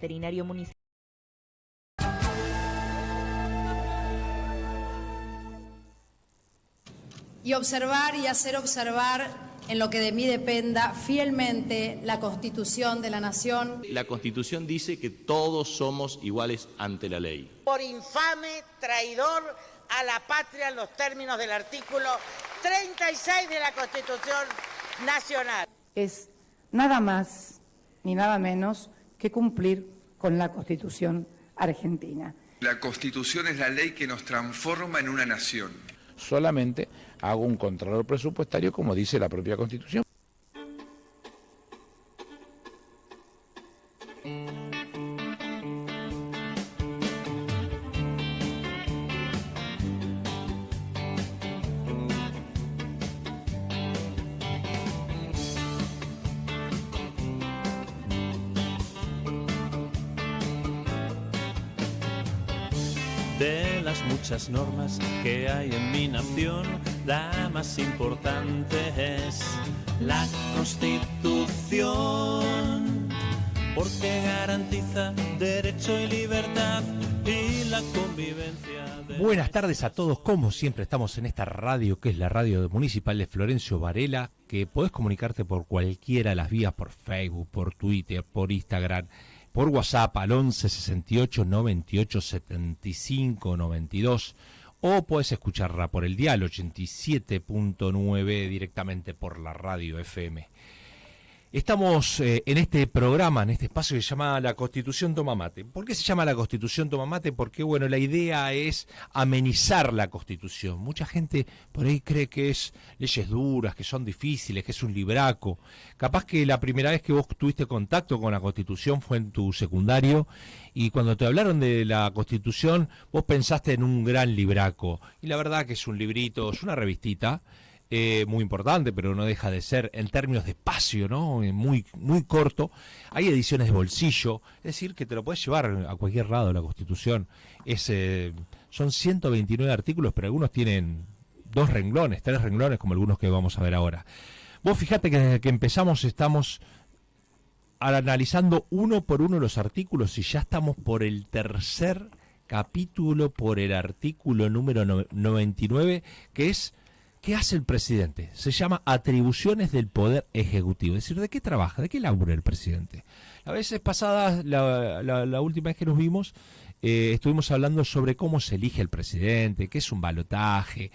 veterinario municipal. Y observar y hacer observar, en lo que de mí dependa, fielmente la Constitución de la Nación. La Constitución dice que todos somos iguales ante la ley. Por infame, traidor a la patria en los términos del artículo 36 de la Constitución Nacional. Es nada más ni nada menos que cumplir con la Constitución argentina. La Constitución es la ley que nos transforma en una nación. Solamente hago un control presupuestario como dice la propia Constitución. De las muchas normas que hay en mi nación, la más importante es la Constitución, porque garantiza derecho y libertad y la convivencia. Buenas tardes a todos, como siempre estamos en esta radio que es la radio municipal de Florencio Varela, que podés comunicarte por cualquiera de las vías, por Facebook, por Twitter, por Instagram, por WhatsApp al 11 68 98 75 92, o puedes escucharla por el dial 87.9 directamente por la radio FM. Estamos en este programa, en este espacio que se llama La Constitución Toma Mate. ¿Por qué se llama La Constitución Toma Mate? Porque, bueno, la idea es amenizar la Constitución. Mucha gente por ahí cree que es leyes duras, que son difíciles, que es un libraco. Capaz que la primera vez que vos tuviste contacto con la Constitución fue en tu secundario, y cuando te hablaron de la Constitución vos pensaste en un gran libraco. Y la verdad que es un librito, es una revistita, muy importante, pero no deja de ser, en términos de espacio, ¿no? Muy corto. Hay ediciones de bolsillo, es decir, que te lo puedes llevar a cualquier lado. La Constitución son 129 artículos, pero algunos tienen 2 renglones, 3 renglones, como algunos que vamos a ver ahora. Vos fijate que desde que empezamos estamos analizando uno por uno los artículos y ya estamos por el tercer capítulo, por el artículo número 99, que es ¿qué hace el presidente? Se llama atribuciones del Poder Ejecutivo. Es decir, ¿de qué trabaja? ¿De qué labura el presidente? La vez pasada, la última vez que nos vimos, estuvimos hablando sobre cómo se elige el presidente, qué es un balotaje,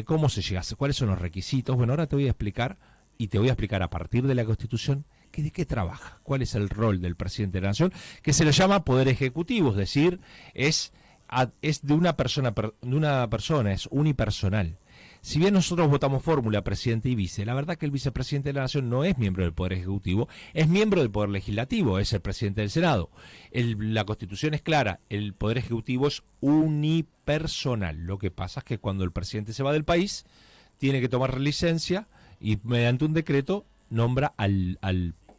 cómo se llega, cuáles son los requisitos. Bueno, ahora te voy a explicar, y te voy a explicar a partir de la Constitución, de qué trabaja, cuál es el rol del presidente de la Nación, que se le llama Poder Ejecutivo, es decir, es de una persona, es unipersonal. Si bien nosotros votamos fórmula presidente y vice, la verdad que el vicepresidente de la Nación no es miembro del Poder Ejecutivo, es miembro del Poder Legislativo, es el presidente del Senado. La Constitución es clara, el Poder Ejecutivo es unipersonal. Lo que pasa es que cuando el presidente se va del país, tiene que tomar licencia y mediante un decreto nombra al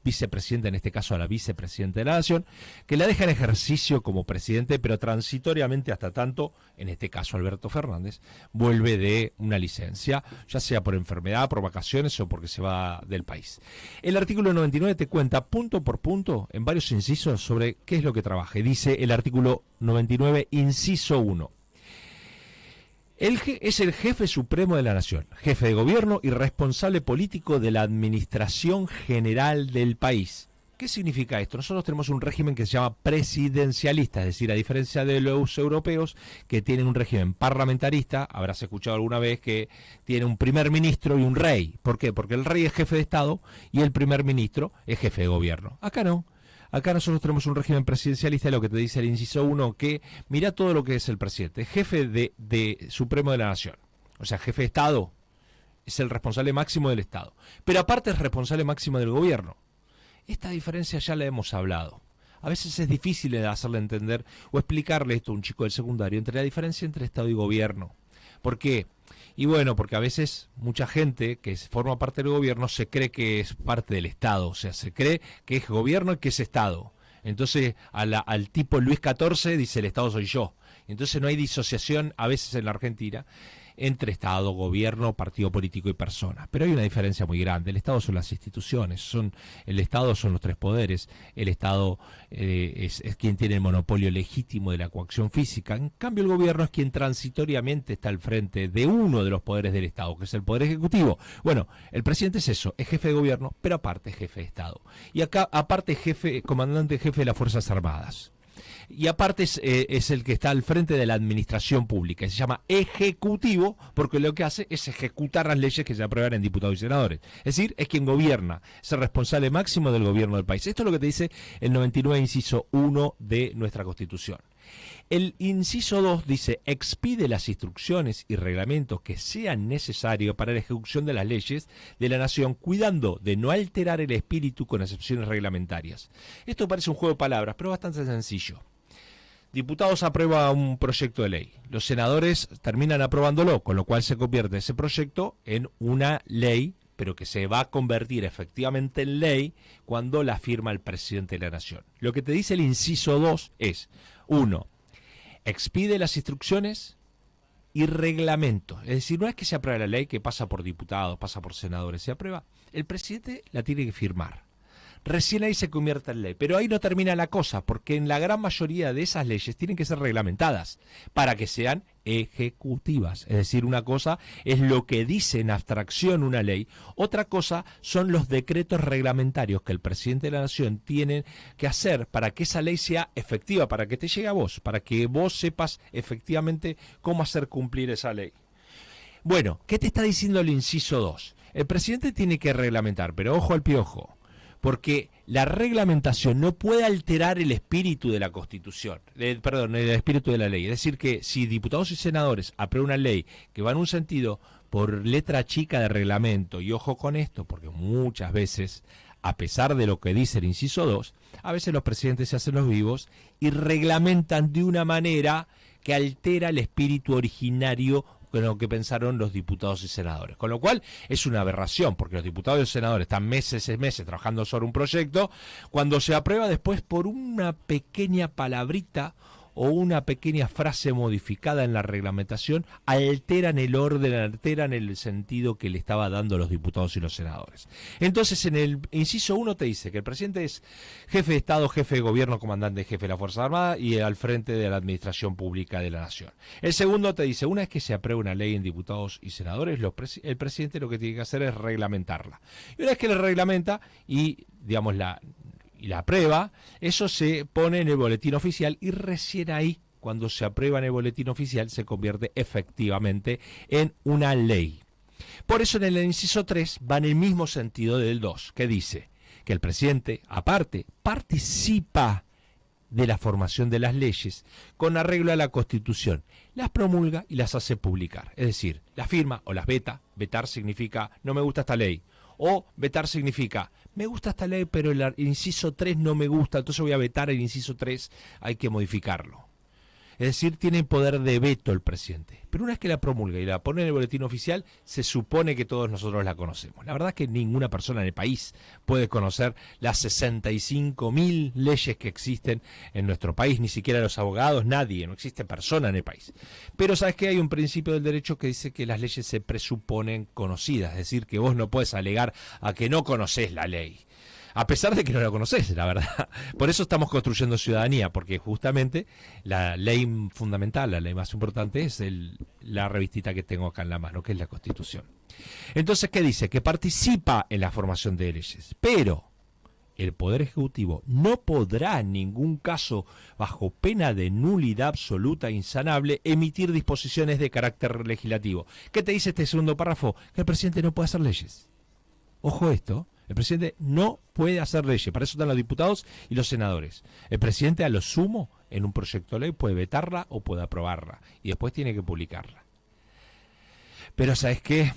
vicepresidente, en este caso a la vicepresidenta de la Nación, que la deja en ejercicio como presidente, pero transitoriamente hasta tanto, en este caso Alberto Fernández, vuelve de una licencia, ya sea por enfermedad, por vacaciones o porque se va del país. El artículo 99 te cuenta punto por punto, en varios incisos, sobre qué es lo que trabaja. Y dice el artículo 99, inciso 1. Es el jefe supremo de la nación, jefe de gobierno y responsable político de la administración general del país. ¿Qué significa esto? Nosotros tenemos un régimen que se llama presidencialista, es decir, a diferencia de los europeos que tienen un régimen parlamentarista, habrás escuchado alguna vez que tiene un primer ministro y un rey. ¿Por qué? Porque el rey es jefe de Estado y el primer ministro es jefe de gobierno. Acá no. Acá nosotros tenemos un régimen presidencialista, lo que te dice el inciso 1, que mira todo lo que es el presidente, jefe de supremo de la nación, o sea, jefe de Estado, es el responsable máximo del Estado, pero aparte es responsable máximo del gobierno. Esta diferencia ya la hemos hablado. A veces es difícil de hacerle entender o explicarle esto a un chico del secundario, entre la diferencia entre Estado y gobierno. ¿Por qué? Y bueno, porque a veces mucha gente que forma parte del gobierno se cree que es parte del Estado, o sea, se cree que es gobierno y que es Estado. Entonces al tipo Luis XIV dice el Estado soy yo. Entonces no hay disociación a veces en la Argentina. entre Estado, gobierno, partido político y persona. Pero hay una diferencia muy grande. El Estado son las instituciones, el Estado son los tres poderes, el Estado es quien tiene el monopolio legítimo de la coacción física. En cambio, el gobierno es quien transitoriamente está al frente de uno de los poderes del Estado, que es el Poder Ejecutivo. Bueno, el presidente es eso, es jefe de gobierno, pero aparte es jefe de Estado. Y acá, aparte, comandante jefe de las Fuerzas Armadas. Y aparte es el que está al frente de la administración pública. Se llama ejecutivo porque lo que hace es ejecutar las leyes que se aprueban en diputados y senadores. Es decir, es quien gobierna, es el responsable máximo del gobierno del país. Esto es lo que te dice el 99 inciso 1 de nuestra Constitución. El inciso 2 dice, expide las instrucciones y reglamentos que sean necesarios para la ejecución de las leyes de la nación, cuidando de no alterar el espíritu con excepciones reglamentarias. Esto parece un juego de palabras, pero bastante sencillo. Diputados aprueban un proyecto de ley, los senadores terminan aprobándolo, con lo cual se convierte ese proyecto en una ley, pero que se va a convertir efectivamente en ley cuando la firma el presidente de la nación. Lo que te dice el inciso 2 es, 1, expide las instrucciones y reglamentos. Es decir, no es que se apruebe la ley que pasa por diputados, pasa por senadores, se aprueba, el presidente la tiene que firmar. Recién ahí se convierte en ley, pero ahí no termina la cosa, porque en la gran mayoría de esas leyes tienen que ser reglamentadas para que sean ejecutivas. Es decir, una cosa es lo que dice en abstracción una ley, otra cosa son los decretos reglamentarios que el presidente de la nación tiene que hacer para que esa ley sea efectiva, para que te llegue a vos, para que vos sepas efectivamente cómo hacer cumplir esa ley. Bueno, ¿qué te está diciendo el inciso 2? El presidente tiene que reglamentar, pero ojo al piojo, porque la reglamentación no puede alterar el espíritu de la Constitución, el espíritu de la ley. Es decir, que si diputados y senadores aprueban una ley que va en un sentido por letra chica de reglamento, y ojo con esto, porque muchas veces, a pesar de lo que dice el inciso 2, a veces los presidentes se hacen los vivos y reglamentan de una manera que altera el espíritu originario con lo que pensaron los diputados y senadores. Con lo cual es una aberración, porque los diputados y senadores están meses trabajando sobre un proyecto, cuando se aprueba después por una pequeña palabrita o una pequeña frase modificada en la reglamentación, alteran el orden, alteran el sentido que le estaba dando los diputados y los senadores. Entonces, en el inciso 1 te dice que el presidente es jefe de Estado, jefe de gobierno, comandante jefe de la Fuerza Armada y al frente de la administración pública de la nación. El segundo te dice, una vez que se aprueba una ley en diputados y senadores, el presidente lo que tiene que hacer es reglamentarla. Y una vez que la reglamenta y, digamos, la aprueba, eso se pone en el boletín oficial y recién ahí, cuando se aprueba en el boletín oficial, se convierte efectivamente en una ley. Por eso en el inciso 3 va en el mismo sentido del 2, que dice que el presidente, aparte, participa de la formación de las leyes con arreglo a la Constitución, las promulga y las hace publicar. Es decir, las firma o las veta. Vetar significa no me gusta esta ley. O vetar significa, me gusta esta ley, pero el inciso 3 no me gusta, entonces voy a vetar el inciso 3, hay que modificarlo. Es decir, tiene poder de veto el presidente. Pero una vez que la promulga y la pone en el boletín oficial, se supone que todos nosotros la conocemos. La verdad es que ninguna persona en el país puede conocer las 65.000 leyes que existen en nuestro país, ni siquiera los abogados, nadie, no existe persona en el país. Pero ¿sabes qué? Hay un principio del derecho que dice que las leyes se presuponen conocidas, es decir, que vos no puedes alegar a que no conocés la ley. A pesar de que no la conocés, la verdad. Por eso estamos construyendo ciudadanía, porque justamente la ley fundamental, la ley más importante es la revistita que tengo acá en la mano, que es la Constitución. Entonces, ¿qué dice? Que participa en la formación de leyes, pero el Poder Ejecutivo no podrá en ningún caso, bajo pena de nulidad absoluta e insanable, emitir disposiciones de carácter legislativo. ¿Qué te dice este segundo párrafo? Que el presidente no puede hacer leyes. Ojo esto. El presidente no puede hacer leyes, para eso están los diputados y los senadores. El presidente a lo sumo, en un proyecto de ley, puede vetarla o puede aprobarla y después tiene que publicarla. Pero ¿sabes qué?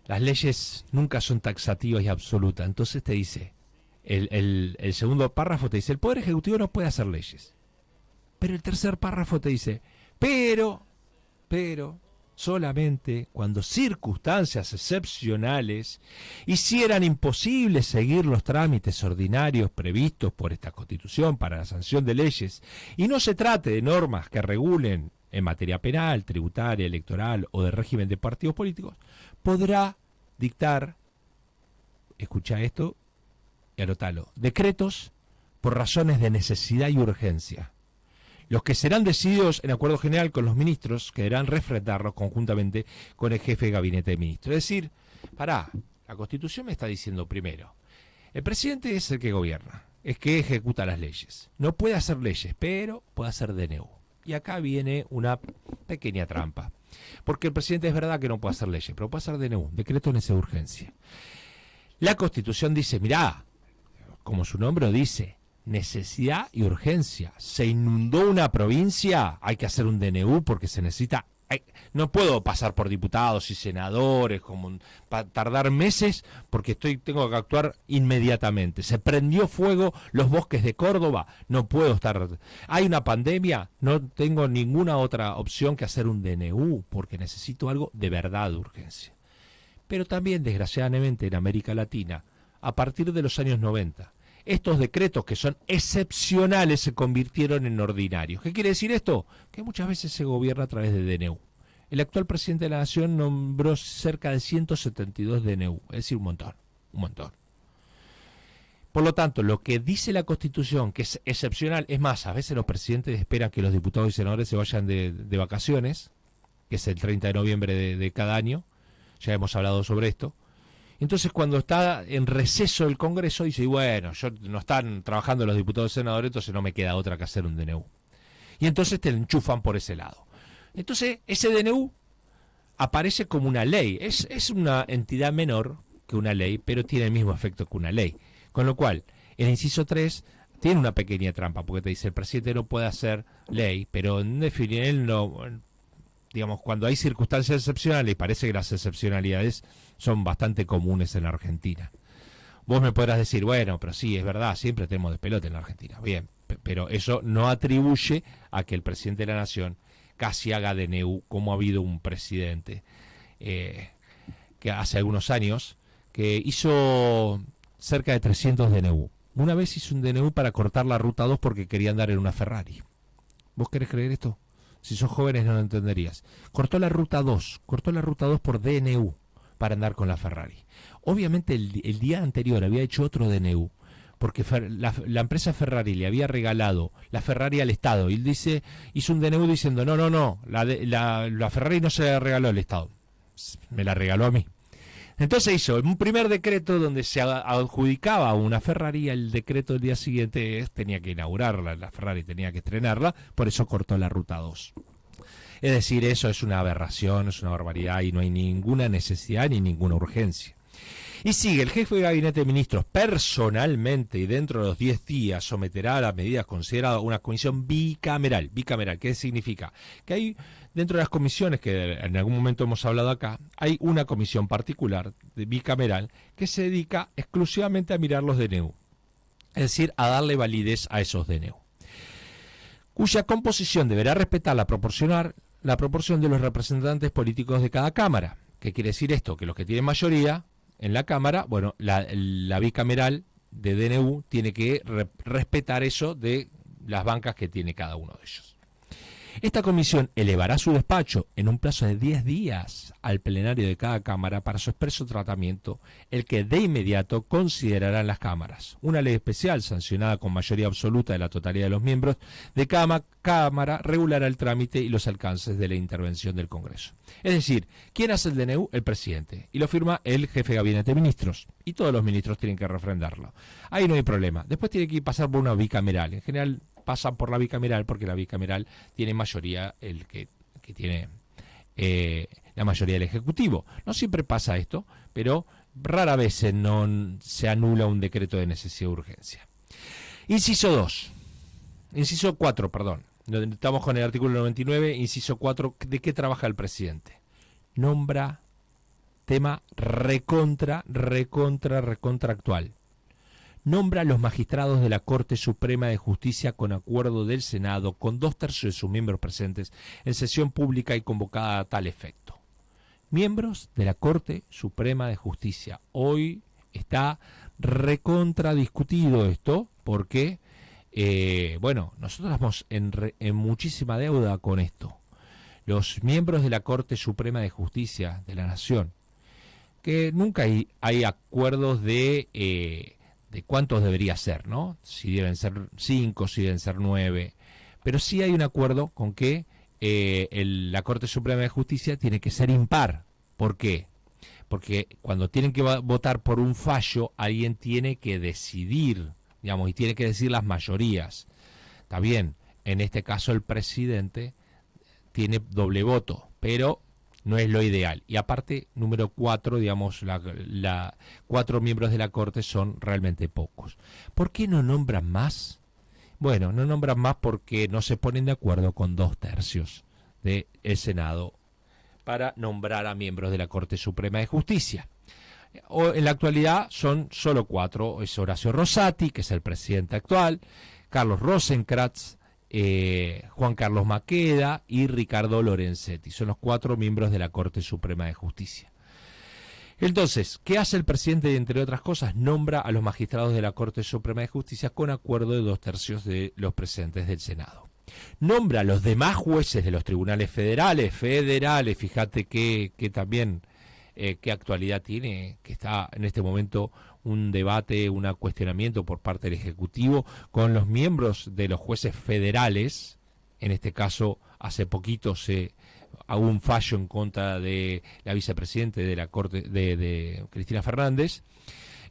Las leyes nunca son taxativas y absolutas, entonces te dice, el segundo párrafo te dice, el Poder Ejecutivo no puede hacer leyes. Pero el tercer párrafo te dice, pero, solamente cuando circunstancias excepcionales hicieran imposible seguir los trámites ordinarios previstos por esta Constitución para la sanción de leyes y no se trate de normas que regulen en materia penal, tributaria, electoral o de régimen de partidos políticos, podrá dictar, escucha esto y anotalo, decretos por razones de necesidad y urgencia, los que serán decididos en acuerdo general con los ministros, que deberán refrendarlos conjuntamente con el jefe de gabinete de ministros. Es decir, la Constitución me está diciendo primero, el presidente es el que gobierna, es que ejecuta las leyes. No puede hacer leyes, pero puede hacer DNU. Y acá viene una pequeña trampa, porque el presidente es verdad que no puede hacer leyes, pero puede hacer DNU, decreto de necesidad de urgencia. La Constitución dice, mirá, como su nombre lo dice, necesidad y urgencia. Se inundó una provincia, hay que hacer un DNU porque se necesita. No puedo pasar por diputados y senadores, tardar meses porque tengo que actuar inmediatamente. Se prendió fuego los bosques de Córdoba, no puedo estar. Hay una pandemia, no tengo ninguna otra opción que hacer un DNU porque necesito algo de verdad de urgencia. Pero también, desgraciadamente, en América Latina, a partir de los años 90, estos decretos que son excepcionales se convirtieron en ordinarios. ¿Qué quiere decir esto? Que muchas veces se gobierna a través de DNU. El actual presidente de la Nación nombró cerca de 172 DNU, es decir, un montón. Por lo tanto, lo que dice la Constitución, que es excepcional, es más, a veces los presidentes esperan que los diputados y senadores se vayan de vacaciones, que es el 30 de noviembre de cada año, ya hemos hablado sobre esto. Entonces, cuando está en receso el Congreso, dice, bueno, no están trabajando los diputados y senadores, entonces no me queda otra que hacer un DNU. Y entonces te enchufan por ese lado. Entonces, ese DNU aparece como una ley. Es una entidad menor que una ley, pero tiene el mismo efecto que una ley. Con lo cual, el inciso 3 tiene una pequeña trampa, porque te dice, el presidente no puede hacer ley, pero en definitiva, él no... Digamos, cuando hay circunstancias excepcionales, y parece que las excepcionalidades son bastante comunes en la Argentina. Vos me podrás decir, bueno, pero sí, es verdad, siempre tenemos despelote en la Argentina. Bien, pero eso no atribuye a que el presidente de la Nación casi haga DNU, como ha habido un presidente que hace algunos años, que hizo cerca de 300 DNU. Una vez hizo un DNU para cortar la Ruta 2 porque quería andar en una Ferrari. ¿Vos querés creer esto? Si sos jóvenes no lo entenderías. Cortó la Ruta 2 por DNU para andar con la Ferrari. Obviamente el día anterior había hecho otro DNU, porque la empresa Ferrari le había regalado la Ferrari al Estado. Y él hizo un DNU diciendo, no, la Ferrari no se la regaló al Estado, me la regaló a mí. Entonces hizo un primer decreto donde se adjudicaba una Ferrari, y el decreto del día siguiente tenía que inaugurarla, la Ferrari tenía que estrenarla, por eso cortó la Ruta 2. Es decir, eso es una aberración, es una barbaridad y no hay ninguna necesidad ni ninguna urgencia. Y sigue, el jefe de gabinete de ministros personalmente y dentro de los 10 días someterá a las medidas consideradas una comisión bicameral. Bicameral, ¿qué significa? Que hay, dentro de las comisiones que en algún momento hemos hablado acá, hay una comisión particular de bicameral que se dedica exclusivamente a mirar los DNU. Es decir, a darle validez a esos DNU. Cuya composición deberá respetar la proporción de los representantes políticos de cada Cámara. ¿Qué quiere decir esto? Que los que tienen mayoría en la Cámara, bueno, la bicameral de DNU tiene que respetar eso de las bancas que tiene cada uno de ellos. Esta comisión elevará su despacho en un plazo de 10 días al plenario de cada Cámara para su expreso tratamiento, el que de inmediato considerarán las cámaras. Una ley especial sancionada con mayoría absoluta de la totalidad de los miembros de cada Cámara regulará el trámite y los alcances de la intervención del Congreso. Es decir, ¿quién hace el DNU? El presidente. Y lo firma el jefe de gabinete de ministros. Y todos los ministros tienen que refrendarlo. Ahí no hay problema. Después tiene que pasar por una bicameral. En general pasan por la bicameral porque la bicameral tiene mayoría, el que tiene la mayoría del Ejecutivo. No siempre pasa esto, pero rara vez se anula un decreto de necesidad de urgencia. Inciso 4, perdón. Estamos con el artículo 99, inciso 4, ¿de qué trabaja el presidente? Nombra, tema recontra actual. Nombra a los magistrados de la Corte Suprema de Justicia con acuerdo del Senado, con 2/3 de sus miembros presentes en sesión pública y convocada a tal efecto. Miembros de la Corte Suprema de Justicia. Hoy está recontra discutido esto porque, nosotros estamos en muchísima deuda con esto. los miembros de la Corte Suprema de Justicia de la Nación, que nunca hay acuerdos de cuántos debería ser, ¿no? Si deben ser 5, si deben ser 9, pero sí hay un acuerdo con que la Corte Suprema de Justicia tiene que ser impar. ¿Por qué? Porque cuando tienen que votar por un fallo, alguien tiene que decidir, digamos, y tiene que decir las mayorías. Está bien, en este caso el presidente tiene doble voto, pero no es lo ideal. Y aparte, número 4, digamos, 4 miembros de la Corte son realmente pocos. ¿Por qué no nombran más? Bueno, no nombran más porque no se ponen de acuerdo con 2/3 del Senado para nombrar a miembros de la Corte Suprema de Justicia. En la actualidad son solo 4, es Horacio Rosati, que es el presidente actual, Carlos Rosenkrantz, Juan Carlos Maqueda y Ricardo Lorenzetti. Son los 4 miembros de la Corte Suprema de Justicia. Entonces, ¿qué hace el presidente? Entre otras cosas, nombra a los magistrados de la Corte Suprema de Justicia con acuerdo de 2/3 de los presentes del Senado. Nombra a los demás jueces de los tribunales federales, fíjate que también qué actualidad tiene, que está en este momento un debate, un cuestionamiento por parte del Ejecutivo con los miembros de los jueces federales. En este caso, hace poquito hubo un fallo en contra de la vicepresidente de la Corte, de Cristina Fernández,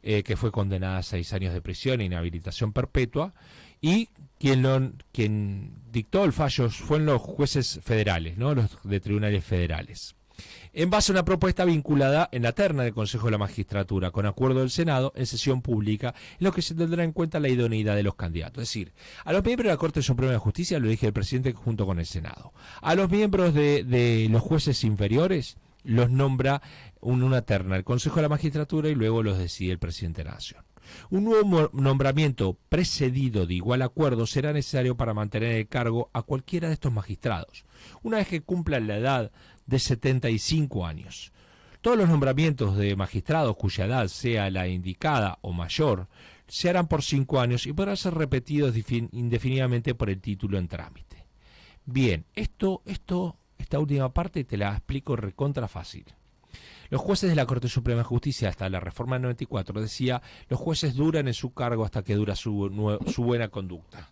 que fue condenada a 6 años de prisión e inhabilitación perpetua, y quien dictó el fallo fueron los jueces federales, ¿no? Los de tribunales federales, en base a una propuesta vinculada en la terna del Consejo de la Magistratura, con acuerdo del Senado, en sesión pública, en lo que se tendrá en cuenta la idoneidad de los candidatos. Es decir, a los miembros de la Corte Suprema de Justicia lo elige el presidente junto con el Senado. A los miembros de los jueces inferiores los nombra una terna el Consejo de la Magistratura y luego los decide el presidente de la Nación. Un nuevo nombramiento precedido de igual acuerdo será necesario para mantener el cargo a cualquiera de estos magistrados, una vez que cumplan la edad de 75 años. Todos los nombramientos de magistrados cuya edad sea la indicada o mayor se harán por 5 años y podrán ser repetidos indefinidamente por el título en trámite. Bien, esta última parte te la explico recontra fácil. Los jueces de la Corte Suprema de Justicia, hasta la reforma del 94, decía, los jueces duran en su cargo hasta que dura su buena conducta.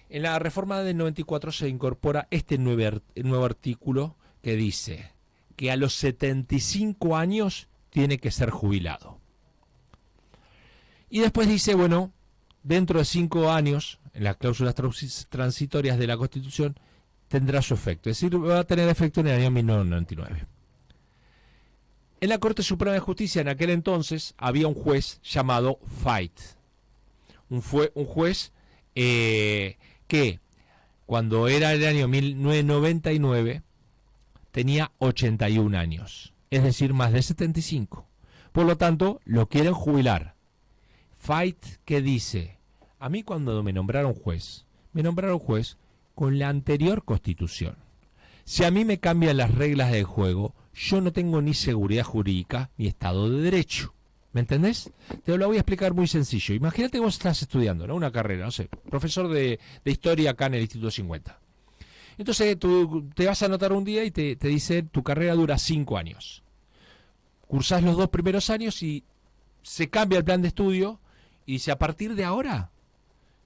En la reforma del 94 se incorpora este nuevo artículo que dice que a los 75 años tiene que ser jubilado. Y después dice, bueno, dentro de 5 años, en las cláusulas transitorias de la Constitución, tendrá su efecto. Es decir, va a tener efecto en el año 1999. En la Corte Suprema de Justicia, en aquel entonces, había un juez llamado Fait. Un juez que, cuando era el año 1999, tenía 81 años. Es decir, más de 75. Por lo tanto, lo quieren jubilar. Fait, ¿qué dice? A mí cuando me nombraron juez con la anterior Constitución. Si a mí me cambian las reglas del juego, yo no tengo ni seguridad jurídica ni Estado de Derecho. ¿Me entendés? Te lo voy a explicar muy sencillo. Imagínate que vos estás estudiando, ¿no? Una carrera, no sé, profesor de historia acá en el Instituto 50. Entonces tú te vas a anotar un día y te dice, tu carrera dura 5 años. Cursás los 2 primeros años y se cambia el plan de estudio y dice, a partir de ahora,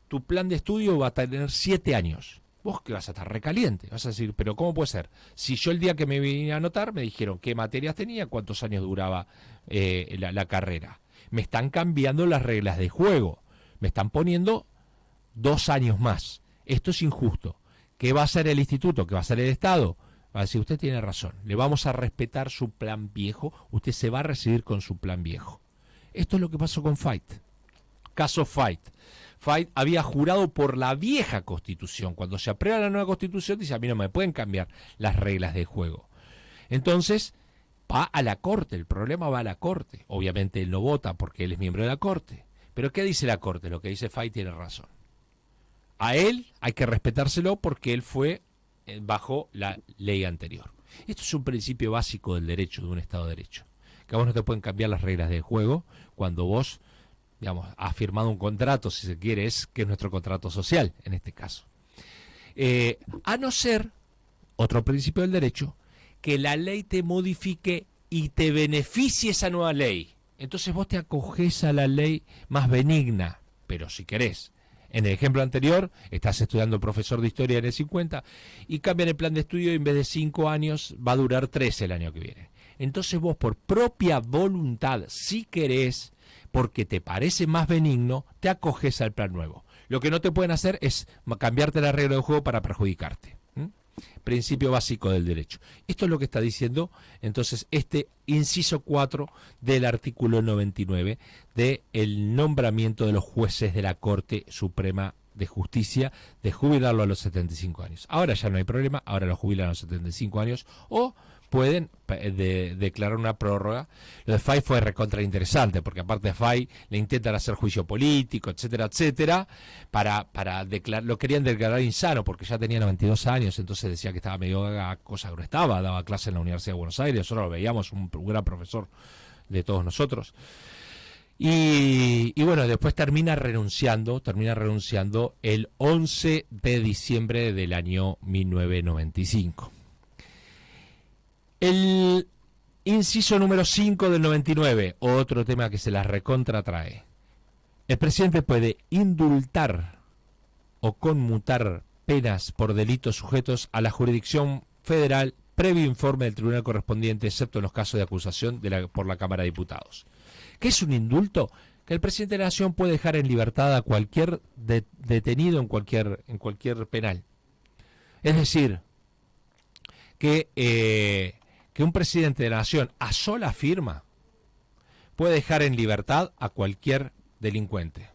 tu plan de estudio va a tener 7 años. Vos que vas a estar recaliente, vas a decir, pero ¿cómo puede ser? Si yo el día que me vine a anotar me dijeron qué materias tenía, cuántos años duraba la carrera. Me están cambiando las reglas de juego, me están poniendo 2 años más. Esto es injusto. ¿Qué va a hacer el instituto? ¿Qué va a hacer el Estado? Va a decir, usted tiene razón, le vamos a respetar su plan viejo, usted se va a recibir con su plan viejo. Esto es lo que pasó con Fait. Caso Fait. Fait había jurado por la vieja Constitución. Cuando se aprueba la nueva Constitución, dice, a mí no me pueden cambiar las reglas de juego. Entonces, va a la Corte, el problema va a la Corte. Obviamente él no vota porque él es miembro de la Corte. Pero ¿qué dice la Corte? Lo que dice Fait tiene razón. A él hay que respetárselo porque él fue bajo la ley anterior. Esto es un principio básico del derecho, de un Estado de Derecho. Que a vos no te pueden cambiar las reglas del juego cuando vos, digamos, has firmado un contrato, si se quiere, que es nuestro contrato social, en este caso. A no ser otro principio del derecho, que la ley te modifique y te beneficie esa nueva ley. Entonces vos te acogés a la ley más benigna, pero si querés. En el ejemplo anterior, estás estudiando profesor de historia en el 50 y cambian el plan de estudio y en vez de 5 años va a durar 13 el año que viene. Entonces vos por propia voluntad, si querés, porque te parece más benigno, te acoges al plan nuevo. Lo que no te pueden hacer es cambiarte la regla del juego para perjudicarte. Principio básico del derecho. Esto es lo que está diciendo entonces este inciso 4 del artículo 99 del nombramiento de los jueces de la Corte Suprema de Justicia, de jubilarlo a los 75 años. Ahora ya no hay problema, ahora lo jubilan a los 75 años o pueden declarar una prórroga. Lo de Fay fue recontra interesante, porque aparte de Fay le intentan hacer juicio político, etcétera, etcétera, para declarar, lo querían declarar insano, porque ya tenía 92 años, entonces decía que estaba medio cosa que no estaba, daba clase en la Universidad de Buenos Aires, nosotros lo veíamos, un gran profesor de todos nosotros. Y bueno, después termina renunciando el 11 de diciembre del año 1995. El inciso número 5 del 99, otro tema que se las recontratrae. El presidente puede indultar o conmutar penas por delitos sujetos a la jurisdicción federal previo informe del tribunal correspondiente, excepto en los casos de acusación por la Cámara de Diputados. ¿Qué es un indulto? Que el presidente de la Nación puede dejar en libertad a cualquier detenido en cualquier penal. Es decir, que un presidente de la Nación a sola firma puede dejar en libertad a cualquier delincuente.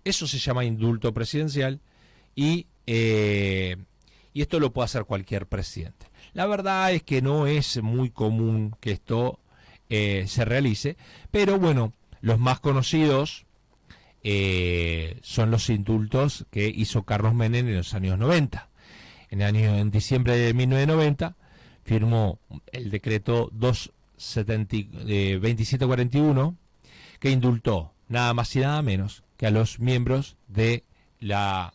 Eso se llama indulto presidencial y esto lo puede hacer cualquier presidente. La verdad es que no es muy común que esto se realice, pero bueno, los más conocidos son los indultos que hizo Carlos Menem en los años 90. En diciembre de 1990 firmó el decreto 2741 que indultó nada más y nada menos que a los miembros de la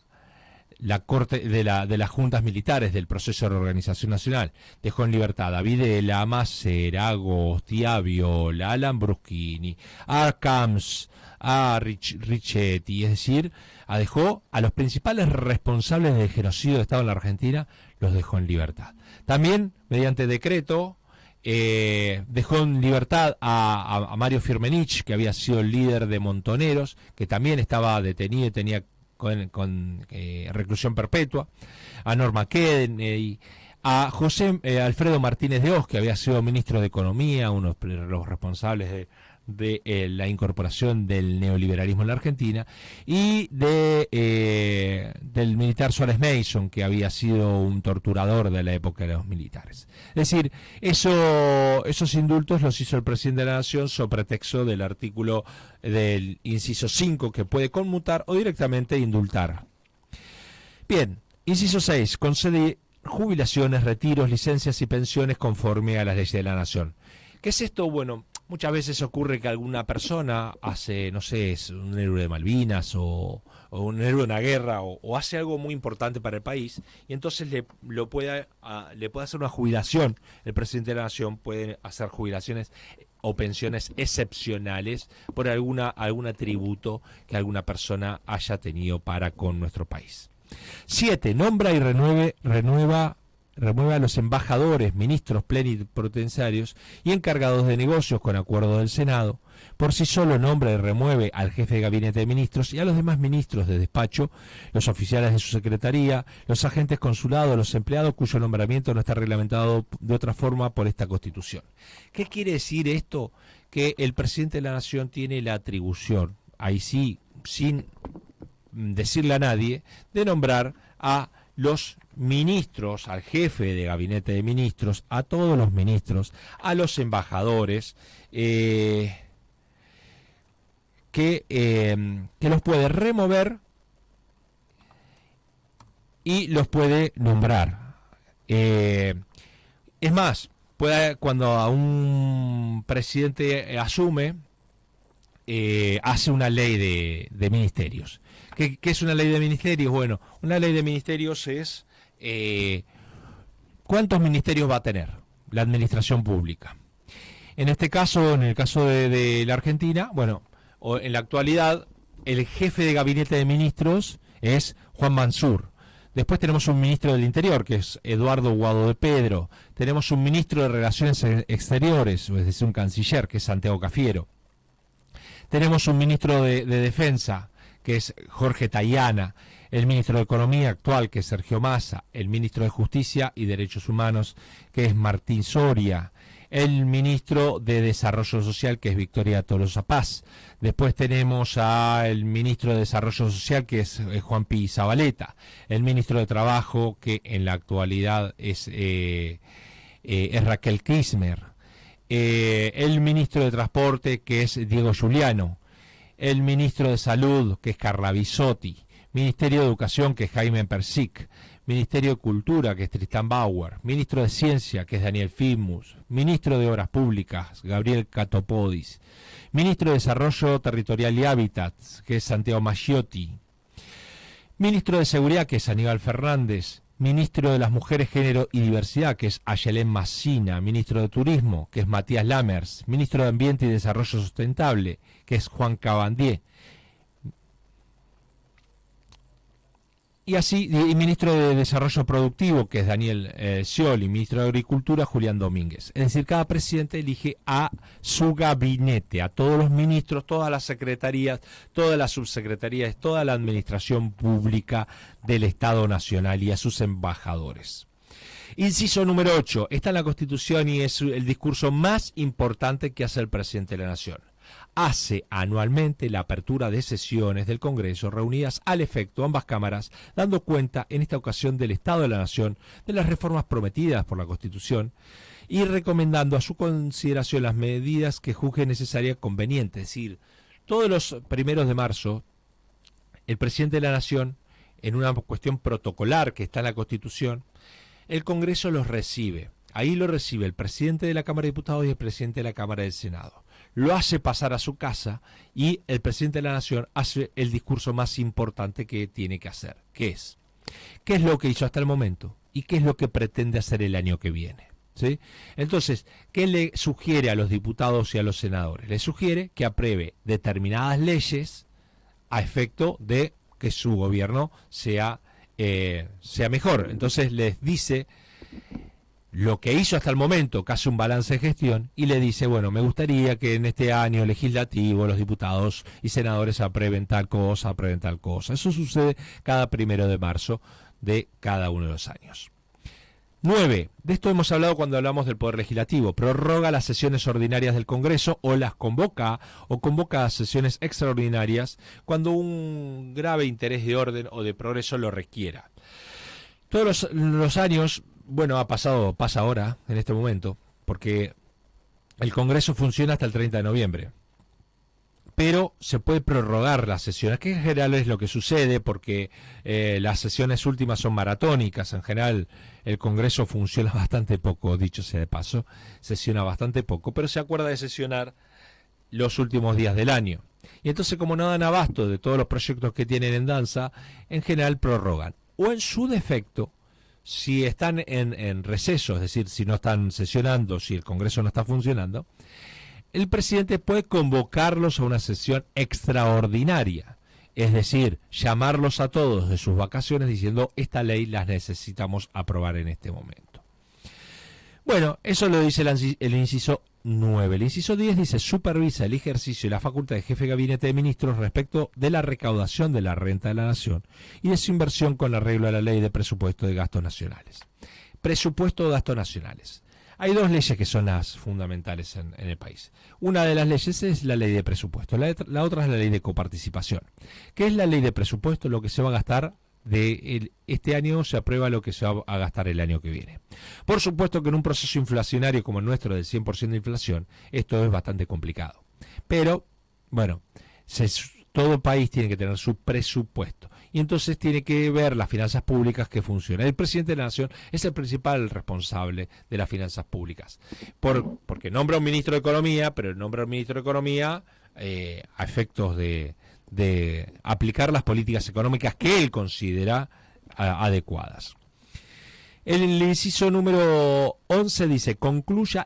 corte de las juntas militares del proceso de reorganización nacional. Dejó en libertad a Videla, a Macera, a Agosti, a Viola, a Lambruschini, a Camps, a Richetti, es decir, dejó a los principales responsables del genocidio de Estado en la Argentina, los dejó en libertad. También, mediante decreto, dejó en libertad a Mario Firmenich, que había sido el líder de Montoneros, que también estaba detenido y tenía con reclusión perpetua, a Norma Kennedy, a José Alfredo Martínez de Hoz, que había sido ministro de Economía, uno de los responsables de la incorporación del neoliberalismo en la Argentina, y del militar Suárez Mason, que había sido un torturador de la época de los militares. Es decir, esos indultos los hizo el presidente de la Nación sobre pretexto del artículo del inciso 5, que puede conmutar o directamente indultar. Bien, inciso 6, concede jubilaciones, retiros, licencias y pensiones conforme a las leyes de la Nación. ¿Qué es esto? Bueno, muchas veces ocurre que alguna persona hace, no sé, es un héroe de Malvinas o un héroe de una guerra o hace algo muy importante para el país y entonces le puede hacer una jubilación. El presidente de la Nación puede hacer jubilaciones o pensiones excepcionales por algún atributo que alguna persona haya tenido para con nuestro país. 7. Nombra y renueva a los embajadores, ministros plenipotenciarios y encargados de negocios con acuerdo del Senado. Por sí solo nombra y remueve al jefe de gabinete de ministros y a los demás ministros de despacho, los oficiales de su secretaría, los agentes consulados, los empleados cuyo nombramiento no está reglamentado de otra forma por esta Constitución. ¿Qué quiere decir esto? Que el presidente de la Nación tiene la atribución, ahí sí, sin decirle a nadie, de nombrar a los ministros, al jefe de gabinete de ministros, a todos los ministros, a los embajadores, que los puede remover y los puede nombrar. Es más, cuando a un presidente asume, hace una ley de ministerios. ¿Qué es una ley de ministerios? Bueno, una ley de ministerios es ¿cuántos ministerios va a tener la administración pública? En este caso, en el caso de la Argentina, bueno, en la actualidad, el jefe de gabinete de ministros es Juan Mansur. Después tenemos un ministro del Interior, que es Eduardo Guado de Pedro. Tenemos un ministro de Relaciones Exteriores, es decir, un canciller, que es Santiago Cafiero. Tenemos un ministro de Defensa, que es Jorge Tayana. El ministro de Economía actual, que es Sergio Massa. El ministro de Justicia y Derechos Humanos, que es Martín Soria. El ministro de Desarrollo Social, que es Victoria Tolosa Paz. Después tenemos al ministro de Desarrollo Social, que es Juan Pi Zabaleta. El ministro de Trabajo, que en la actualidad es Raquel Kirchner. El ministro de Transporte, que es Diego Giuliano. El ministro de Salud, que es Carla Bisotti. Ministerio de Educación, que es Jaime Persic. Ministerio de Cultura, que es Tristan Bauer. Ministro de Ciencia, que es Daniel Fismus. Ministro de Obras Públicas, Gabriel Catopodis. Ministro de Desarrollo Territorial y Hábitats, que es Santiago Maggiotti. Ministro de Seguridad, que es Aníbal Fernández. Ministro de las Mujeres, Género y Diversidad, que es Ayelén Massina. Ministro de Turismo, que es Matías Lamers. Ministro de Ambiente y Desarrollo Sustentable, que es Juan Cabandier. Y así, y ministro de Desarrollo Productivo, que es Daniel Scioli, ministro de Agricultura, Julián Domínguez. Es decir, cada presidente elige a su gabinete, a todos los ministros, todas las secretarías, todas las subsecretarías, toda la administración pública del Estado Nacional y a sus embajadores. Inciso número 8. Está en la Constitución y es el discurso más importante que hace el presidente de la Nación. Hace anualmente la apertura de sesiones del Congreso reunidas al efecto ambas cámaras, dando cuenta en esta ocasión del Estado de la Nación, de las reformas prometidas por la Constitución y recomendando a su consideración las medidas que juzgue necesarias y convenientes. Es decir, todos los 1 de marzo, el presidente de la Nación, en una cuestión protocolar que está en la Constitución, el Congreso los recibe. Ahí lo recibe el presidente de la Cámara de Diputados y el presidente de la Cámara del Senado. Lo hace pasar a su casa y el presidente de la Nación hace el discurso más importante que tiene que hacer, que es ¿qué es lo que hizo hasta el momento y qué es lo que pretende hacer el año que viene? ¿Sí? Entonces, ¿qué le sugiere a los diputados y a los senadores? Le sugiere que apruebe determinadas leyes a efecto de que su gobierno sea mejor. Entonces les dice lo que hizo hasta el momento, que hace un balance de gestión, y le dice, bueno, me gustaría que en este año legislativo los diputados y senadores aprueben tal cosa, aprueben tal cosa. Eso sucede cada 1 de marzo de cada uno de los años. 9. De esto hemos hablado cuando hablamos del Poder Legislativo. Prorroga las sesiones ordinarias del Congreso o las convoca a sesiones extraordinarias cuando un grave interés de orden o de progreso lo requiera. Todos los años, bueno, pasa ahora, en este momento, porque el Congreso funciona hasta el 30 de noviembre. Pero se puede prorrogar las sesiones, que en general es lo que sucede, porque las sesiones últimas son maratónicas. En general, el Congreso funciona bastante poco, dicho sea de paso, sesiona bastante poco, pero se acuerda de sesionar los últimos días del año. Y entonces, como no dan abasto de todos los proyectos que tienen en danza, en general prorrogan. O en su defecto, si están en receso, es decir, si no están sesionando, si el Congreso no está funcionando, el presidente puede convocarlos a una sesión extraordinaria, es decir, llamarlos a todos de sus vacaciones diciendo esta ley las necesitamos aprobar en este momento. Bueno, eso lo dice el inciso 9. El inciso 10 dice, supervisa el ejercicio y la facultad de jefe de gabinete de ministros respecto de la recaudación de la renta de la nación y de su inversión con arreglo a la ley de presupuesto de gastos nacionales. Presupuesto de gastos nacionales. Hay dos leyes que son las fundamentales en el país. Una de las leyes es la ley de presupuesto, la otra es la ley de coparticipación. ¿Qué es la ley de presupuesto? Lo que se va a gastar este año se aprueba lo que se va a gastar el año que viene. Por supuesto que en un proceso inflacionario como el nuestro del 100% de inflación, esto es bastante complicado. Pero, bueno, todo país tiene que tener su presupuesto. Y entonces tiene que ver las finanzas públicas que funcionan. El presidente de la Nación es el principal responsable de las finanzas públicas. Porque nombra un ministro de Economía, pero nombra un ministro de Economía a efectos de aplicar las políticas económicas que él considera adecuadas. El inciso número 11 dice, concluye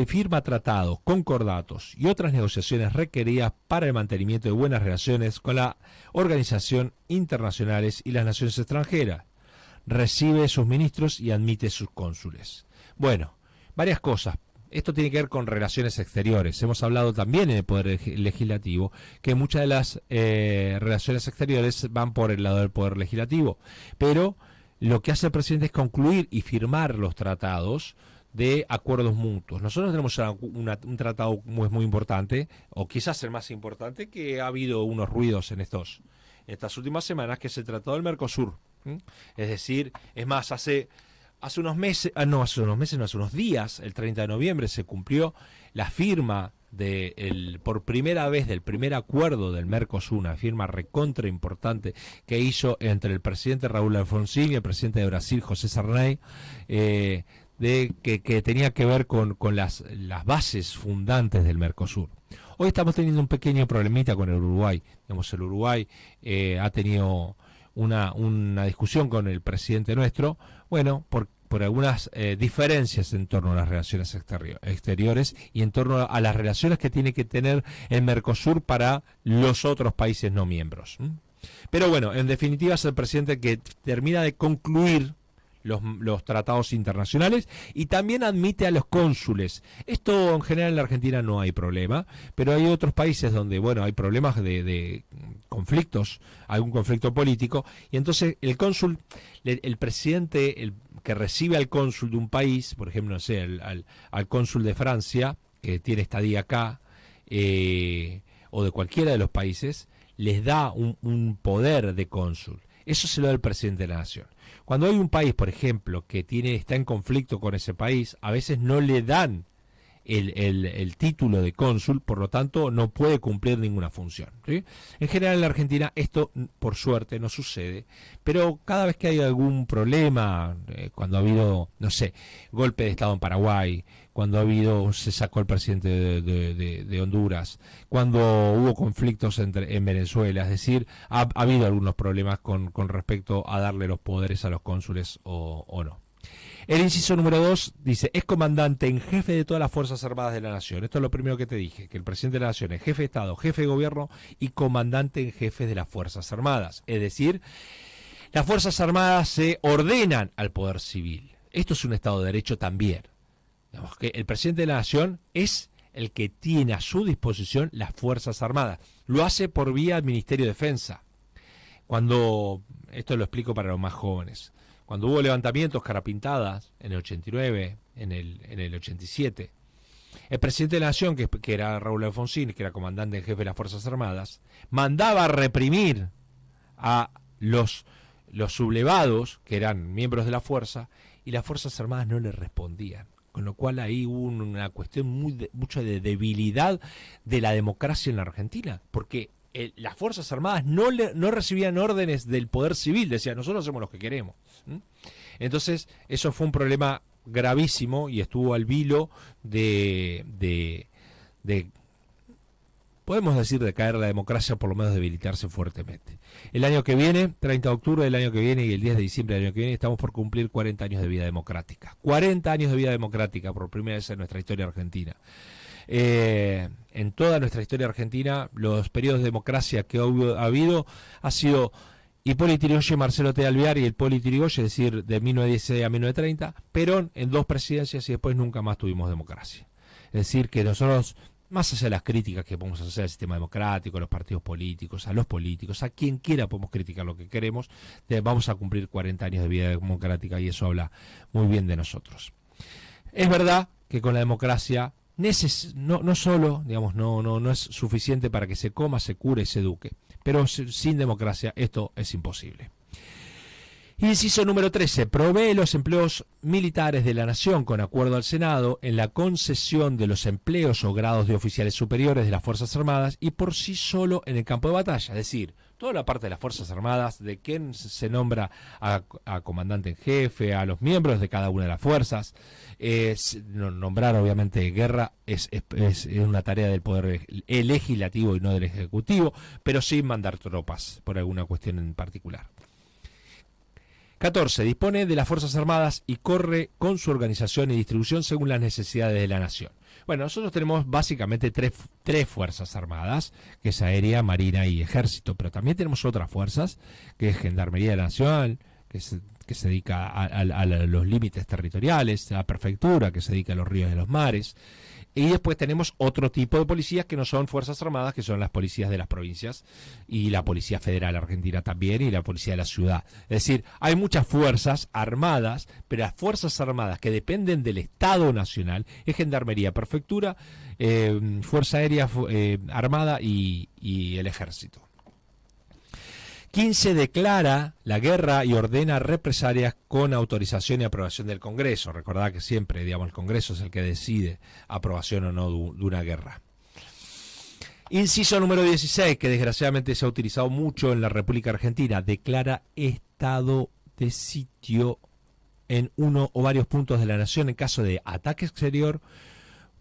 y firma tratados, concordatos y otras negociaciones requeridas para el mantenimiento de buenas relaciones con la organización internacionales y las naciones extranjeras. Recibe sus ministros y admite sus cónsules. Bueno, varias cosas. Esto tiene que ver con relaciones exteriores. Hemos hablado también en el Poder Legislativo que muchas de las relaciones exteriores van por el lado del Poder Legislativo. Pero lo que hace el presidente es concluir y firmar los tratados de acuerdos mutuos. Nosotros tenemos un tratado muy importante, o quizás el más importante, que ha habido unos ruidos en estas últimas semanas, que es el Tratado del Mercosur. Es decir, es más, hace unos días, el 30 de noviembre, se cumplió la firma por primera vez del primer acuerdo del Mercosur, una firma recontra importante que hizo entre el presidente Raúl Alfonsín y el presidente de Brasil, José Sarney, que tenía que ver con las bases fundantes del Mercosur. Hoy estamos teniendo un pequeño problemita con el Uruguay. Digamos, el Uruguay ha tenido una discusión con el presidente nuestro, bueno, por algunas diferencias en torno a las relaciones exteriores y en torno a las relaciones que tiene que tener el Mercosur para los otros países no miembros. Pero bueno, en definitiva es el presidente que termina de concluir los tratados internacionales y también admite a los cónsules. Esto en general en la Argentina no hay problema, pero hay otros países donde, bueno, hay problemas de conflictos, algún conflicto político, y entonces el cónsul, el presidente, que recibe al cónsul de un país, por ejemplo, no sé, al cónsul de Francia, que tiene estadía acá, o de cualquiera de los países, les da un poder de cónsul. Eso se lo da el presidente de la nación. Cuando hay un país, por ejemplo, que está en conflicto con ese país, a veces no le dan el título de cónsul, por lo tanto no puede cumplir ninguna función, ¿sí? En general en la Argentina esto, por suerte, no sucede, pero cada vez que hay algún problema, cuando ha habido, no sé, golpe de Estado en Paraguay, cuando se sacó el presidente de Honduras, cuando hubo conflictos en Venezuela, es decir, ha habido algunos problemas con respecto a darle los poderes a los cónsules o no. El inciso número 2 dice, es comandante en jefe de todas las Fuerzas Armadas de la Nación. Esto es lo primero que te dije, que el presidente de la Nación es jefe de Estado, jefe de Gobierno y comandante en jefe de las Fuerzas Armadas. Es decir, las Fuerzas Armadas se ordenan al Poder Civil. Esto es un Estado de Derecho también. Digamos que el presidente de la Nación es el que tiene a su disposición las Fuerzas Armadas. Lo hace por vía del Ministerio de Defensa. Esto lo explico para los más jóvenes. Cuando hubo levantamientos, carapintadas, en el 89, en el 87, el presidente de la Nación, que era Raúl Alfonsín, que era comandante en jefe de las Fuerzas Armadas, mandaba a reprimir a los sublevados, que eran miembros de la fuerza, y las Fuerzas Armadas no le respondían. Con lo cual ahí hubo una cuestión mucho de debilidad de la democracia en la Argentina, porque las Fuerzas Armadas no recibían órdenes del Poder Civil, decían, nosotros hacemos lo que queremos. Entonces, eso fue un problema gravísimo y estuvo al vilo de podemos decir, de caer la democracia, por lo menos debilitarse fuertemente. El año que viene, 30 de octubre del año que viene y el 10 de diciembre del año que viene, estamos por cumplir 40 años de vida democrática. 40 años de vida democrática por primera vez en nuestra historia argentina. En toda nuestra historia argentina, los periodos de democracia que ha habido ha sido Hipólito Yrigoyen, Marcelo T. Alvear y el Hipólito Yrigoyen, es decir, de 1916 a 1930, Perón en 2 presidencias y después nunca más tuvimos democracia. Es decir, que nosotros, más allá de las críticas que podemos hacer al sistema democrático, a los partidos políticos, a los políticos, a quien quiera podemos criticar lo que queremos, vamos a cumplir 40 años de vida democrática y eso habla muy bien de nosotros. Es verdad que con la democracia no solo, digamos, no es suficiente para que se coma, se cure y se eduque, pero sin democracia esto es imposible. Inciso número 13. Provee los empleos militares de la Nación con acuerdo al Senado en la concesión de los empleos o grados de oficiales superiores de las Fuerzas Armadas y por sí solo en el campo de batalla. Es decir, toda la parte de las Fuerzas Armadas, de quién se nombra a comandante en jefe, a los miembros de cada una de las fuerzas. Nombrar obviamente guerra es una tarea del Poder Legislativo y no del Ejecutivo, pero sin mandar tropas por alguna cuestión en particular. 14. Dispone de las Fuerzas Armadas y corre con su organización y distribución según las necesidades de la nación. Bueno, nosotros tenemos básicamente tres Fuerzas Armadas, que es Aérea, Marina y Ejército, pero también tenemos otras fuerzas, que es Gendarmería Nacional, que se dedica a los límites territoriales, a la prefectura, que se dedica a los ríos y a los mares. Y después tenemos otro tipo de policías que no son Fuerzas Armadas, que son las policías de las provincias y la Policía Federal Argentina también y la Policía de la Ciudad. Es decir, hay muchas fuerzas armadas, pero las Fuerzas Armadas que dependen del Estado Nacional es Gendarmería, Prefectura, Fuerza Aérea Armada y el Ejército. 15. Declara la guerra y ordena represalias con autorización y aprobación del Congreso. Recordad que siempre, digamos, el Congreso es el que decide aprobación o no de una guerra. Inciso número 16, que desgraciadamente se ha utilizado mucho en la República Argentina. Declara estado de sitio en uno o varios puntos de la nación en caso de ataque exterior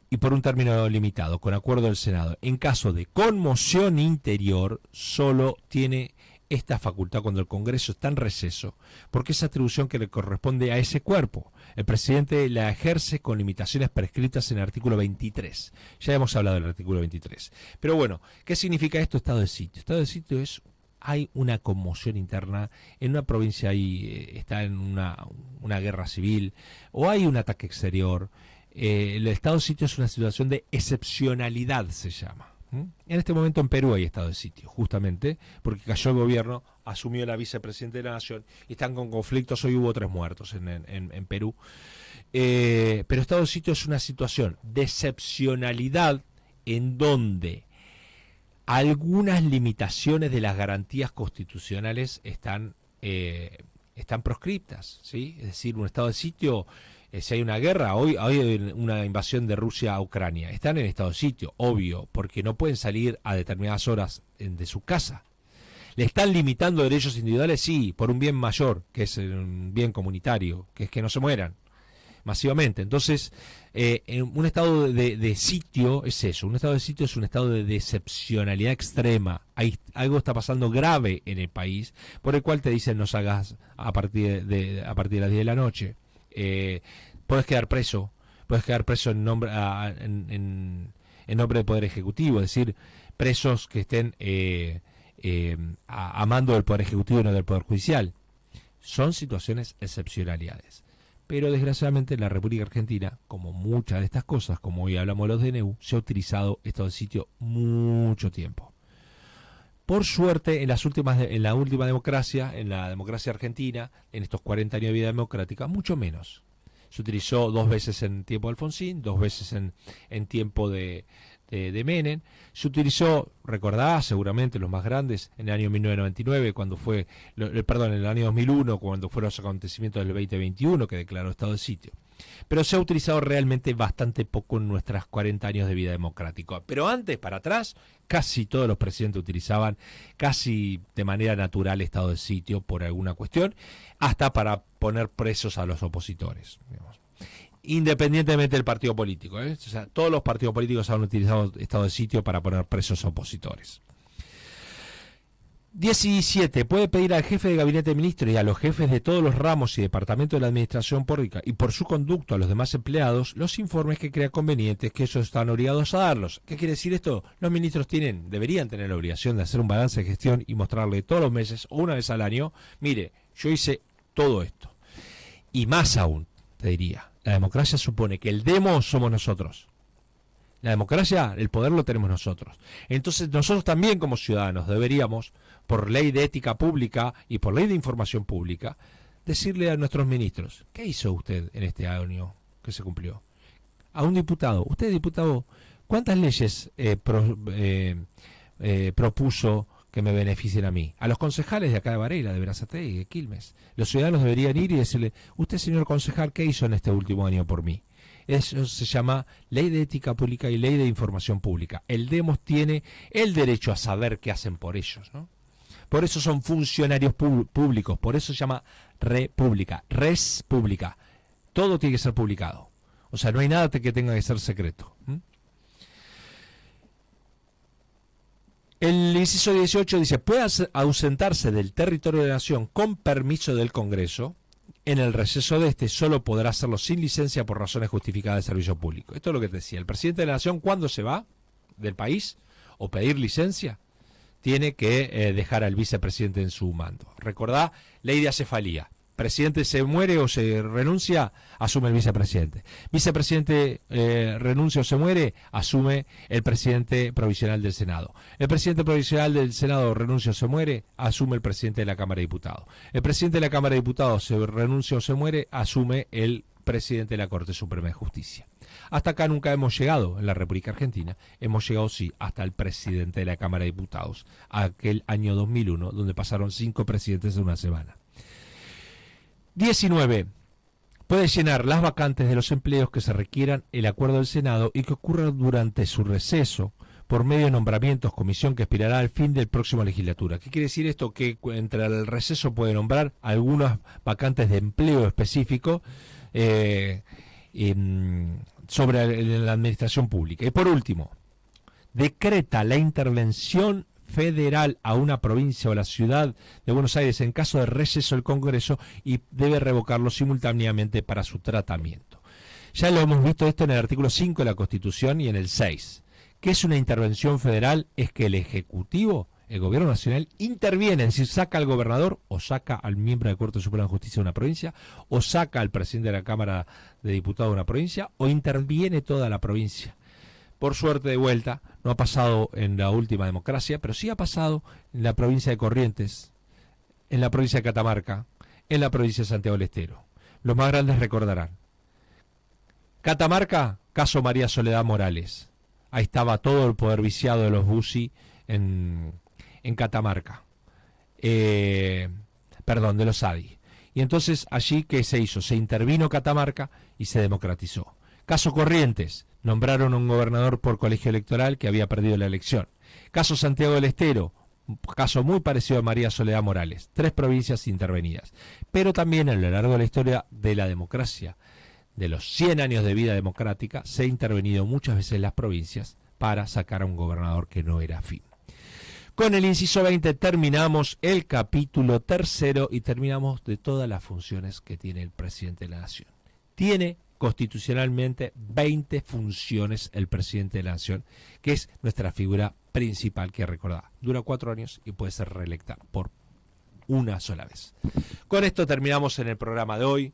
y por un término limitado, con acuerdo del Senado. En caso de conmoción interior, solo tiene esta facultad cuando el Congreso está en receso, porque es atribución que le corresponde a ese cuerpo. El presidente la ejerce con limitaciones prescritas en el artículo 23. Ya hemos hablado del artículo 23. Pero bueno, ¿qué significa esto, estado de sitio? Estado de sitio es, hay una conmoción interna, en una provincia está en una guerra civil, o hay un ataque exterior. El estado de sitio es una situación de excepcionalidad, se llama. En este momento en Perú hay estado de sitio, justamente porque cayó el gobierno, asumió la vicepresidenta de la Nación y están con conflictos. Hoy hubo 3 muertos en Perú. Pero estado de sitio es una situación de excepcionalidad en donde algunas limitaciones de las garantías constitucionales están proscriptas, ¿sí? Es decir, un estado de sitio. Si hay una guerra, hoy hay una invasión de Rusia a Ucrania, están en estado de sitio, obvio, porque no pueden salir a determinadas horas de su casa. ¿Le están limitando derechos individuales? Sí, por un bien mayor, que es un bien comunitario, que es que no se mueran masivamente. Entonces, un estado de sitio es eso, un estado de sitio es un estado de excepcionalidad extrema. Algo está pasando grave en el país, por el cual te dicen no salgas a partir de las 10 de la noche. Puedes quedar preso en nombre del Poder Ejecutivo, es decir, presos que estén a mando del Poder Ejecutivo y no del Poder Judicial. Son situaciones excepcionalidades. Pero desgraciadamente en la República Argentina, como muchas de estas cosas, como hoy hablamos de los DNU, se ha utilizado estado de sitio mucho tiempo. Por suerte, en la última democracia, en la democracia argentina, en estos 40 años de vida democrática, mucho menos. Se utilizó 2 veces en tiempo de Alfonsín, 2 veces en tiempo de Menem. Se utilizó, recordá seguramente los más grandes, en el año 1999, en el año 2001, cuando fueron los acontecimientos del 2021, que declaró estado de sitio. Pero se ha utilizado realmente bastante poco en nuestros 40 años de vida democrática. Pero antes, para atrás, casi todos los presidentes utilizaban casi de manera natural estado de sitio por alguna cuestión, hasta para poner presos a los opositores, digamos. Independientemente del partido político, O sea, todos los partidos políticos han utilizado estado de sitio para poner presos a opositores. 17. Puede pedir al jefe de gabinete de ministros y a los jefes de todos los ramos y departamentos de la administración pública y por su conducto a los demás empleados los informes que crea convenientes, que ellos están obligados a darlos. ¿Qué quiere decir esto? Los ministros deberían tener la obligación de hacer un balance de gestión y mostrarle todos los meses o una vez al año, mire, yo hice todo esto. Y más aún, te diría, la democracia supone que el demos somos nosotros. La democracia, el poder lo tenemos nosotros. Entonces nosotros también como ciudadanos deberíamos, por ley de ética pública y por ley de información pública, decirle a nuestros ministros, ¿qué hizo usted en este año que se cumplió? A un diputado, usted diputado, ¿cuántas leyes propuso que me beneficien a mí? A los concejales de acá de Varela, de Berazategui, de Quilmes. Los ciudadanos deberían ir y decirle, usted señor concejal, ¿qué hizo en este último año por mí? Eso se llama Ley de Ética Pública y Ley de Información Pública. El demos tiene el derecho a saber qué hacen por ellos, ¿no? Por eso son funcionarios públicos, por eso se llama república, res pública. Todo tiene que ser publicado. O sea, no hay nada que tenga que ser secreto. El inciso 18 dice, puede ausentarse del territorio de la nación con permiso del Congreso. En el receso de este solo podrá hacerlo sin licencia por razones justificadas de servicio público. Esto es lo que te decía. El presidente de la nación, cuando se va del país o pedir licencia, tiene que dejar al vicepresidente en su mando. Recordá, ley de acefalía. Presidente se muere o se renuncia, asume el vicepresidente. Vicepresidente renuncia o se muere, asume el presidente provisional del Senado. El presidente provisional del Senado renuncia o se muere, asume el presidente de la Cámara de Diputados. El presidente de la Cámara de Diputados se renuncia o se muere, asume el presidente de la Corte Suprema de Justicia. Hasta acá nunca hemos llegado en la República Argentina. Hemos llegado, sí, hasta el presidente de la Cámara de Diputados, aquel año 2001, donde pasaron 5 presidentes en una semana. 19. Puede llenar las vacantes de los empleos que se requieran el acuerdo del Senado y que ocurra durante su receso por medio de nombramientos, comisión que expirará al fin del próximo legislatura. ¿Qué quiere decir esto? Que entre el receso puede nombrar algunas vacantes de empleo específico sobre la administración pública. Y por último, decreta la intervención federal a una provincia o la ciudad de Buenos Aires en caso de receso del Congreso y debe revocarlo simultáneamente para su tratamiento. Ya lo hemos visto esto en el artículo 5 de la Constitución y en el 6. ¿Qué es una intervención federal? Es que el Ejecutivo, el Gobierno Nacional, interviene, es decir, saca al gobernador o saca al miembro de la Corte Suprema de Justicia de una provincia o saca al presidente de la Cámara de Diputados de una provincia o interviene toda la provincia. Por suerte, de vuelta, no ha pasado en la última democracia, pero sí ha pasado en la provincia de Corrientes, en la provincia de Catamarca, en la provincia de Santiago del Estero. Los más grandes recordarán. Catamarca, caso María Soledad Morales. Ahí estaba todo el poder viciado de los Bussi en Catamarca. De los ADI. Y entonces allí, ¿qué se hizo? Se intervino Catamarca y se democratizó. Caso Corrientes. Nombraron a un gobernador por colegio electoral que había perdido la elección. Caso Santiago del Estero, caso muy parecido a María Soledad Morales. 3 provincias intervenidas. Pero también a lo largo de la historia de la democracia, de los 100 años de vida democrática, se ha intervenido muchas veces las provincias para sacar a un gobernador que no era afín. Con el inciso 20 terminamos el capítulo 3 y terminamos de todas las funciones que tiene el presidente de la Nación. Tiene constitucionalmente 20 funciones el presidente de la Nación, que es nuestra figura principal que recordar. Dura 4 años y puede ser reelecta por una sola vez. Con esto terminamos en el programa de hoy.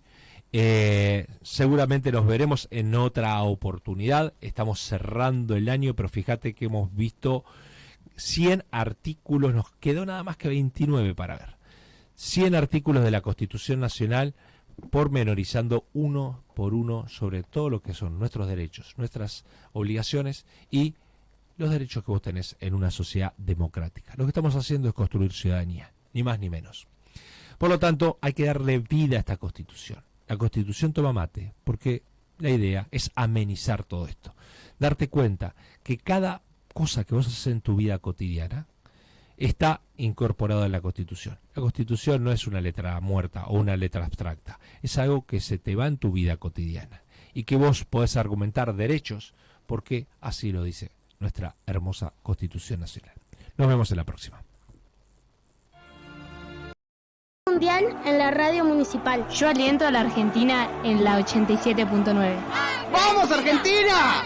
Seguramente nos veremos en otra oportunidad. Estamos cerrando el año, pero fíjate que hemos visto 100 artículos, nos quedó nada más que 29 para ver. 100 artículos de la Constitución Nacional, pormenorizando uno por uno sobre todo lo que son nuestros derechos, nuestras obligaciones y los derechos que vos tenés en una sociedad democrática. Lo que estamos haciendo es construir ciudadanía, ni más ni menos. Por lo tanto, hay que darle vida a esta Constitución. La Constitución toma mate, porque la idea es amenizar todo esto. Darte cuenta que cada cosa que vos haces en tu vida cotidiana está incorporado en la Constitución. La Constitución no es una letra muerta o una letra abstracta, es algo que se te va en tu vida cotidiana y que vos podés argumentar derechos porque así lo dice nuestra hermosa Constitución Nacional. Nos vemos en la próxima. Mundial en la radio municipal. Yo aliento a la Argentina en la 87.9. ¡Vamos, Argentina!